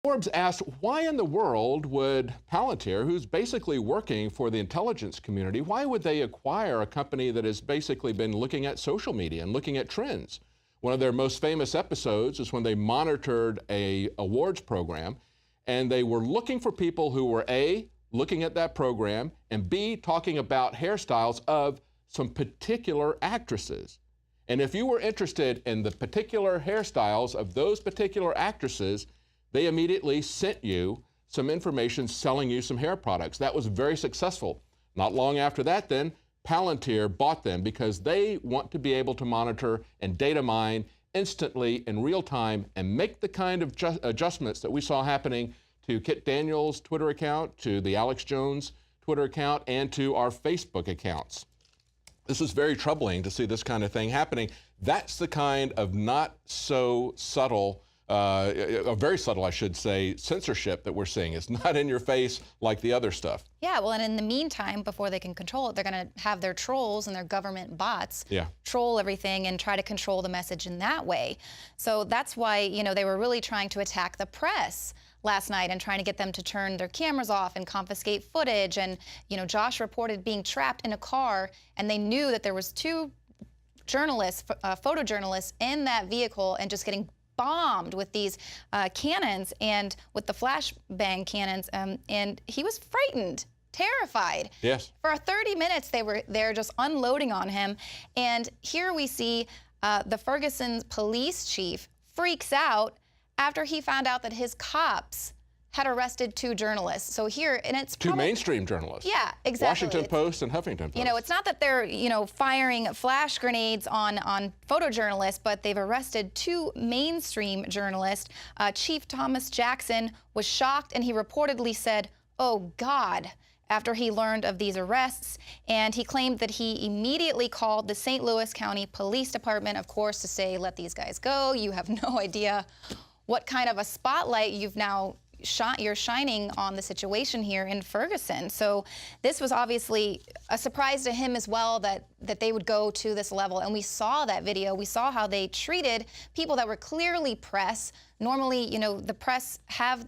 Forbes asked, why in the world would Palantir, who's basically working for the intelligence community, why would they acquire a company that has basically been looking at social media and looking at trends? One of their most famous episodes is when they monitored a awards program, and they were looking for people who were A, looking at that program, and B, talking about hairstyles of some particular actresses. And if you were interested in the particular hairstyles of those particular actresses, they immediately sent you some information selling you some hair products. That was very successful. Not long after that, then, Palantir bought them because they want to be able to monitor and data mine instantly in real time and make the kind of adjustments that we saw happening to Kit Daniels' Twitter account, to the Alex Jones Twitter account, and to our Facebook accounts. This is very troubling to see this kind of thing happening. That's the kind of not so subtle, very subtle, I should say, censorship that we're seeing. It's not in your face like the other stuff. Yeah, well, and in the meantime, before they can control it, they're going to have their trolls and their government bots troll everything and try to control the message in that way. So that's why, you know, they were really trying to attack the press last night and trying to get them to turn their cameras off and confiscate footage. And, you know, Josh reported being trapped in a car, and they knew that there was two journalists, photojournalists in that vehicle, and just getting bombed with these cannons and with the flashbang cannons, and he was frightened, terrified. Yes. For 30 minutes they were there just unloading on him, and here we see the Ferguson police chief freaks out after he found out that his cops had arrested two journalists. So here, and it's two mainstream journalists. Yeah, exactly. Washington Post and Huffington Post. You know, it's not that they're, you know, firing flash grenades on photojournalists, but they've arrested two mainstream journalists. Chief Thomas Jackson was shocked, and he reportedly said, "Oh God," after he learned of these arrests, and he claimed that he immediately called the St. Louis County Police Department, of course, to say, "Let these guys go. You have no idea what kind of a spotlight you're shining on the situation here in Ferguson." So this was obviously a surprise to him as well, that they would go to this level. And we saw that video. We saw how they treated people that were clearly press. Normally, you know, the press have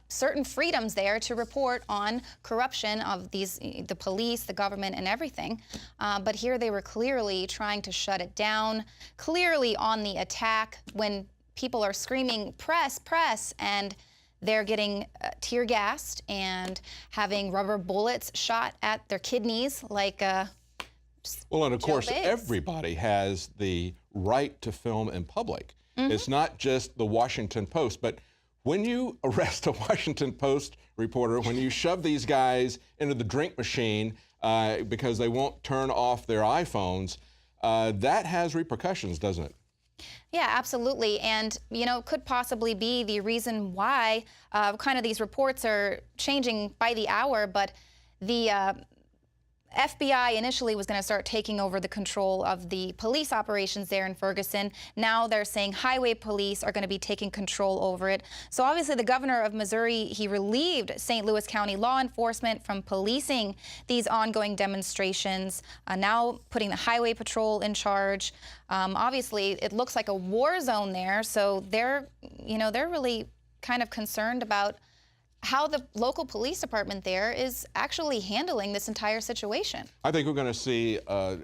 certain freedoms there to report on corruption of the police, the government, and everything. But here they were clearly trying to shut it down, clearly on the attack when people are screaming, "Press, press," and they're getting tear gassed and having rubber bullets shot at their kidneys like well, and of course, Biggs. everybody has the right to film in public. It's not just the Washington Post, but when you arrest a Washington Post reporter, when you shove these guys into the drink machine because they won't turn off their iPhones, that has repercussions, doesn't it? Yeah, absolutely. And, you know, could possibly be the reason why kind of these reports are changing by the hour. But the FBI initially was going to start taking over the control of the police operations there in Ferguson. Now they're saying highway police are going to be taking control over it. So obviously the governor of Missouri, he relieved St. Louis County law enforcement from policing these ongoing demonstrations, now putting the highway patrol in charge. Obviously it looks like a war zone there, so they're really kind of concerned about how the local police department there is actually handling this entire situation. I think we're going to see. I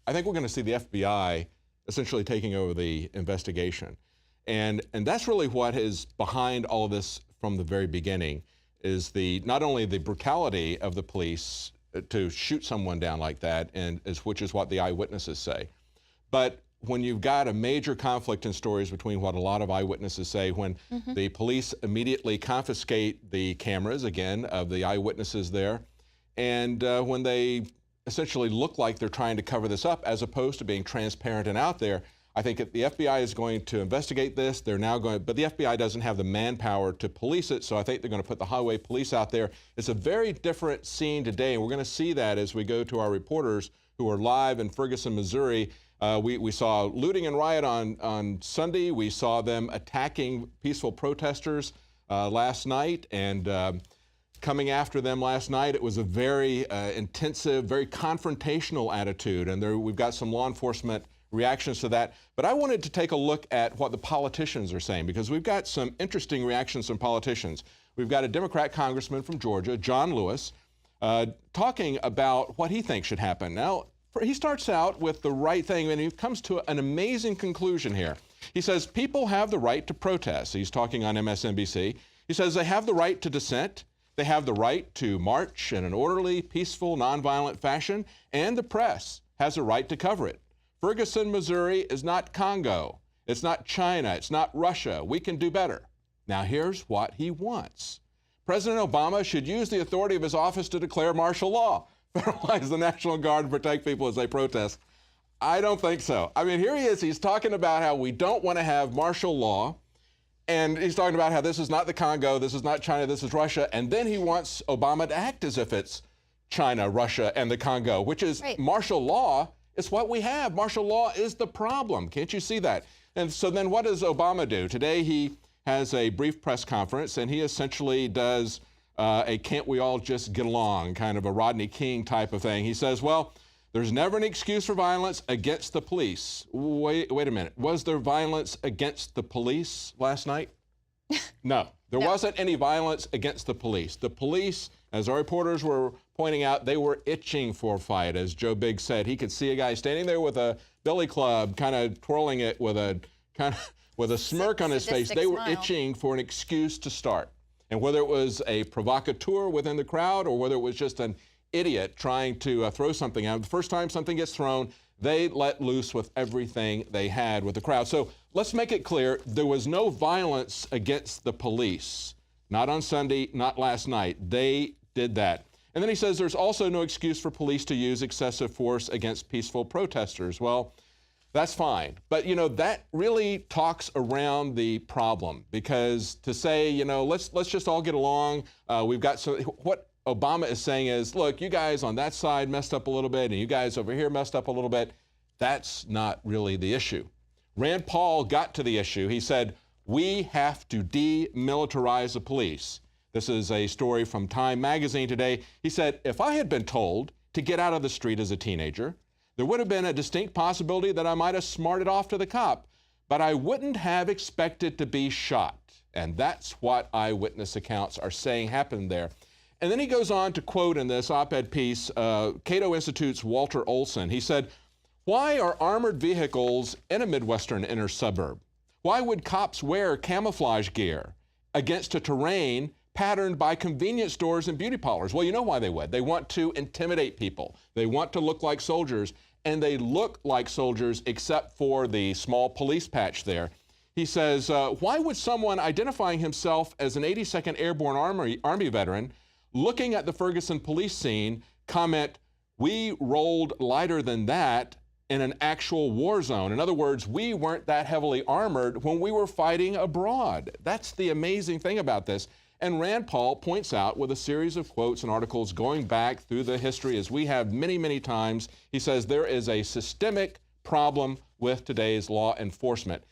think we're going to see the FBI essentially taking over the investigation, and that's really what is behind all of this from the very beginning. Is not only the brutality of the police to shoot someone down like that, which is what the eyewitnesses say, but when you've got a major conflict in stories between what a lot of eyewitnesses say, when the police immediately confiscate the cameras, again, of the eyewitnesses there, and when they essentially look like they're trying to cover this up as opposed to being transparent and out there, I think the FBI is going to investigate this. They're now going, but the FBI doesn't have the manpower to police it, so I think they're going to put the highway police out there. It's a very different scene today, and we're going to see that as we go to our reporters who are live in Ferguson, Missouri. We saw looting and riot on Sunday. We saw them attacking peaceful protesters last night, and coming after them last night, it was a very intensive, very confrontational attitude. And we've got some law enforcement reactions to that. But I wanted to take a look at what the politicians are saying, because we've got some interesting reactions from politicians. We've got a Democrat congressman from Georgia, John Lewis, talking about what he thinks should happen. Now, he starts out with the right thing, and he comes to an amazing conclusion here. He says people have the right to protest. He's talking on MSNBC. He says they have the right to dissent. They have the right to march in an orderly, peaceful, nonviolent fashion, and the press has a right to cover it. Ferguson, Missouri is not Congo. It's not China. It's not Russia. We can do better. Now, here's what he wants. President Obama should use the authority of his office to declare martial law, federalize the National Guard, and protect people as they protest. I don't think so. I mean, here he is. He's talking about how we don't want to have martial law. And he's talking about how this is not the Congo, this is not China, this is Russia. And then he wants Obama to act as if it's China, Russia, and the Congo, which is right. Martial law is what we have. Martial law is the problem. Can't you see that? And so then what does Obama do? Today he has a brief press conference, and he essentially does a can't we all just get along, kind of a Rodney King type of thing. He says, well, there's never an excuse for violence against the police. Wait a minute. Was there violence against the police last night? No, there wasn't any violence against the police. The police, as our reporters were pointing out, they were itching for a fight. As Joe Biggs said, he could see a guy standing there with a billy club, kind of twirling it with a smirk on his face. They were itching for an excuse to start. And whether it was a provocateur within the crowd or whether it was just an idiot trying to throw something out. The first time something gets thrown, they let loose with everything they had with the crowd. So let's make it clear, there was no violence against the police. Not on Sunday, not last night. They did that. And then he says there's also no excuse for police to use excessive force against peaceful protesters. Well, that's fine. But, you know, that really talks around the problem, because to say, you know, let's just all get along. We've got what Obama is saying is, look, you guys on that side messed up a little bit, and you guys over here messed up a little bit. That's not really the issue. Rand Paul got to the issue. He said, we have to demilitarize the police. This is a story from Time magazine today. He said, if I had been told to get out of the street as a teenager, there would have been a distinct possibility that I might have smarted off to the cop, but I wouldn't have expected to be shot. And that's what eyewitness accounts are saying happened there. And then he goes on to quote in this op-ed piece, Cato Institute's Walter Olson. He said, why are armored vehicles in a Midwestern inner suburb? Why would cops wear camouflage gear against a terrain patterned by convenience stores and beauty parlors? Well, you know why they would. They want to intimidate people. They want to look like soldiers, and they look like soldiers except for the small police patch there. He says, why would someone identifying himself as an 82nd Airborne Army veteran looking at the Ferguson police scene comment, we rolled lighter than that in an actual war zone? In other words, we weren't that heavily armored when we were fighting abroad. That's the amazing thing about this. And Rand Paul points out with a series of quotes and articles going back through the history, as we have many, many times, he says there is a systemic problem with today's law enforcement.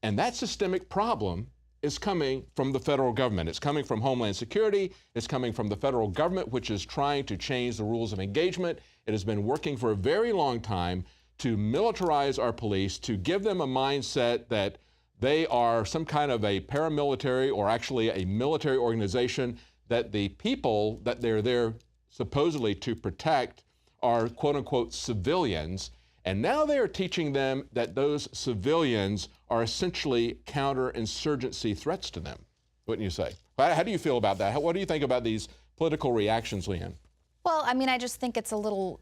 And that systemic problem is coming from the federal government. It's coming from Homeland Security. It's coming from the federal government, which is trying to change the rules of engagement. It has been working for a very long time to militarize our police, to give them a mindset that they are some kind of a paramilitary or actually a military organization, that the people that they're there supposedly to protect are quote unquote civilians. And now they are teaching them that those civilians are essentially counterinsurgency threats to them. Wouldn't you say? How do you feel about that? What do you think about these political reactions, Leanne? Well, I mean, I just think it's a little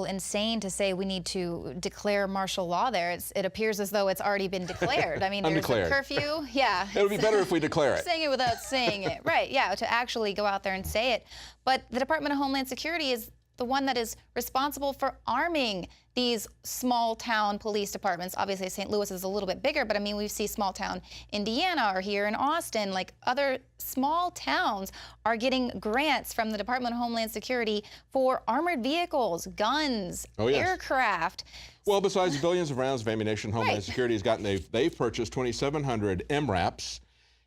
insane to say we need to declare martial law there. It appears as though it's already been declared. I mean, there's a curfew. Yeah. It would be better if we declare it. Saying it without saying it. Right, yeah, to actually go out there and say it. But the Department of Homeland Security is the one that is responsible for arming these small town police departments. Obviously, St. Louis is a little bit bigger, but I mean, we see small town Indiana or here in Austin, like other small towns are getting grants from the Department of Homeland Security for armored vehicles, guns, aircraft. Well, besides billions of rounds of ammunition, Homeland Security has gotten, they've purchased 2,700 MRAPs,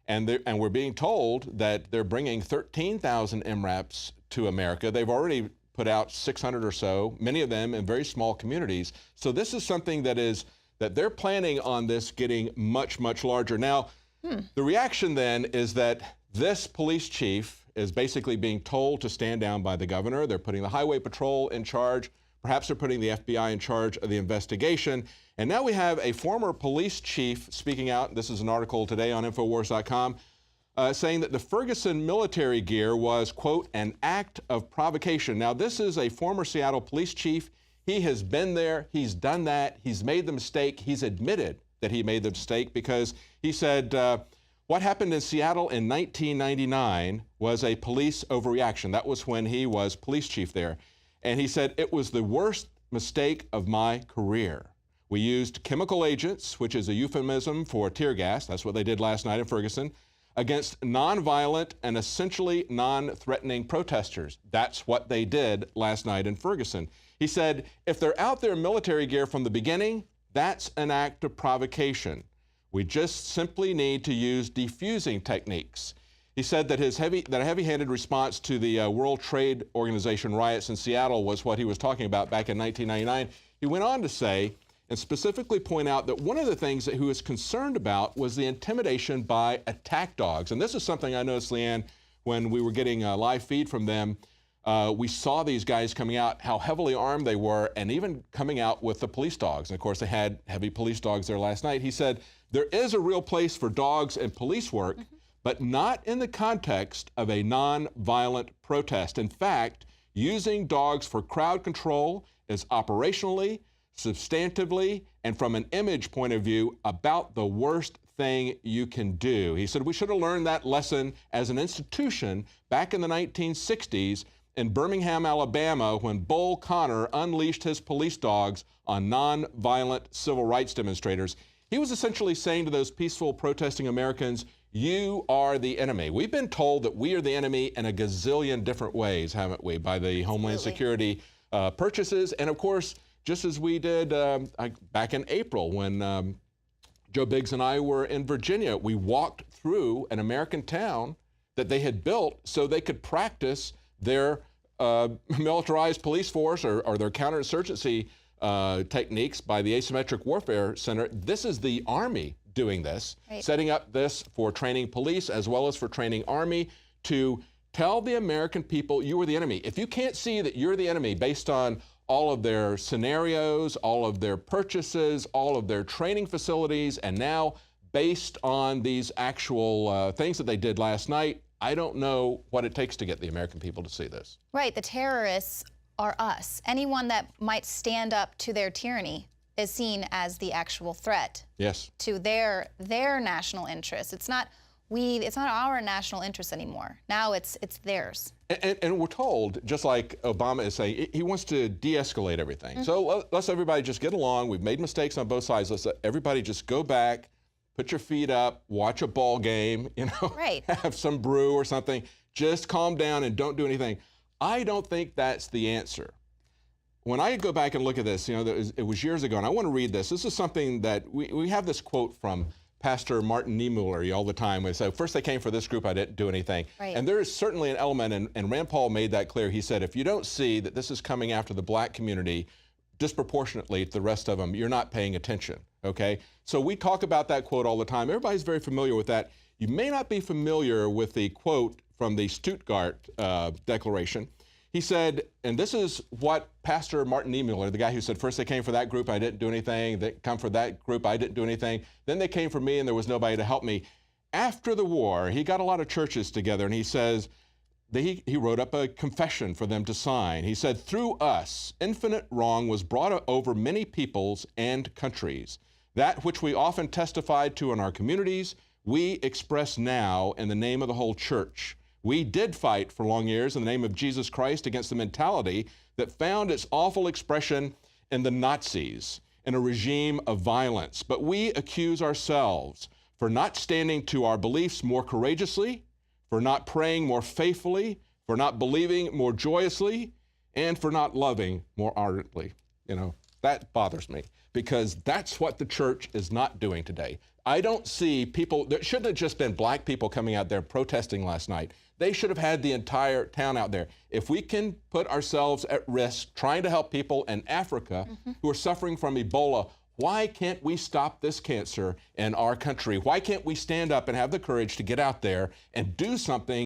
and we're being told that they're bringing 13,000 MRAPs to America. They've already put out 600 or so, many of them in very small communities. So this is something that is that they're planning on this getting much, much larger. Now, the reaction then is that this police chief is basically being told to stand down by the governor. They're putting the highway patrol in charge. Perhaps they're putting the FBI in charge of the investigation. And now we have a former police chief speaking out. This is an article today on INFOWARS.com saying that the Ferguson military gear was, quote, an act of provocation. Now, this is a former Seattle police chief. He has been there. He's done that. He's made the mistake. He's admitted that he made the mistake because he said, what happened in Seattle in 1999 was a police overreaction. That was when he was police chief there. And he said, it was the worst mistake of my career. We used chemical agents, which is a euphemism for tear gas. That's what they did last night in Ferguson, against nonviolent and essentially non-threatening protesters. That's what they did last night in Ferguson. He said, if they're out there in military gear from the beginning, that's an act of provocation. We just simply need to use defusing techniques. He said that a heavy-handed response to the World Trade Organization riots in Seattle was what he was talking about back in 1999. He went on to say, and specifically point out that one of the things that he was concerned about was the intimidation by attack dogs. And this is something I noticed, Leanne, when we were getting a live feed from them. We saw these guys coming out, how heavily armed they were, and even coming out with the police dogs. And of course, they had heavy police dogs there last night. He said, there is a real place for dogs and police work, but not in the context of a non-violent protest. In fact, using dogs for crowd control is operationally, substantively, and from an image point of view, about the worst thing you can do. He said we should have learned that lesson as an institution back in the 1960s in Birmingham, Alabama, when Bull Connor unleashed his police dogs on non-violent civil rights demonstrators. He was essentially saying to those peaceful protesting Americans, you are the enemy. We've been told that we are the enemy in a gazillion different ways, haven't we, by the Homeland Security purchases. And of course, just as we did back in April when Joe Biggs and I were in Virginia, we walked through an American town that they had built so they could practice their militarized police force or their counterinsurgency techniques by the Asymmetric Warfare Center. This is the Army doing this, setting up this for training police as well as for training Army to tell the American people you are the enemy. If you can't see that you're the enemy based on all of their scenarios, all of their purchases, all of their training facilities, and now based on these actual things that they did last night, I don't know what it takes to get the American people to see this. Right, the terrorists are us. Anyone that might stand up to their tyranny is seen as the actual threat to their national interests. It's not our national interest anymore. Now it's theirs. And we're told, just like Obama is saying, he wants to de-escalate everything. So let's everybody just get along. We've made mistakes on both sides. Let's let everybody just go back, put your feet up, watch a ball game, have some brew or something. Just calm down and don't do anything. I don't think that's the answer. When I go back and look at this, it was years ago, and I want to read this. This is something that we have this quote from Pastor Martin Niemöller all the time. We say, first they came for this group, I didn't do anything. And there is certainly an element, and Rand Paul made that clear. He said, if you don't see that this is coming after the black community disproportionately to the rest of them, you're not paying attention, okay? So we talk about that quote all the time. Everybody's very familiar with that. You may not be familiar with the quote from the Stuttgart Declaration. He said, and this is what Pastor Martin Niemöller, the guy who said, first they came for that group, I didn't do anything. They come for that group, I didn't do anything. Then they came for me and there was nobody to help me. After the war, he got a lot of churches together and he says, he wrote up a confession for them to sign. He said, through us, infinite wrong was brought over many peoples and countries. That which we often testified to in our communities, we express now in the name of the whole church. We did fight for long years in the name of Jesus Christ against the mentality that found its awful expression in the Nazis, in a regime of violence. But we accuse ourselves for not standing to our beliefs more courageously, for not praying more faithfully, for not believing more joyously, and for not loving more ardently. That bothers me because that's what the church is not doing today. I don't see people, there shouldn't have just been black people coming out there protesting last night. They should have had the entire town out there. If we can put ourselves at risk trying to help people in Africa who are suffering from Ebola, Why can't we stop this cancer in our country? Why can't we stand up and have the courage to get out there and do something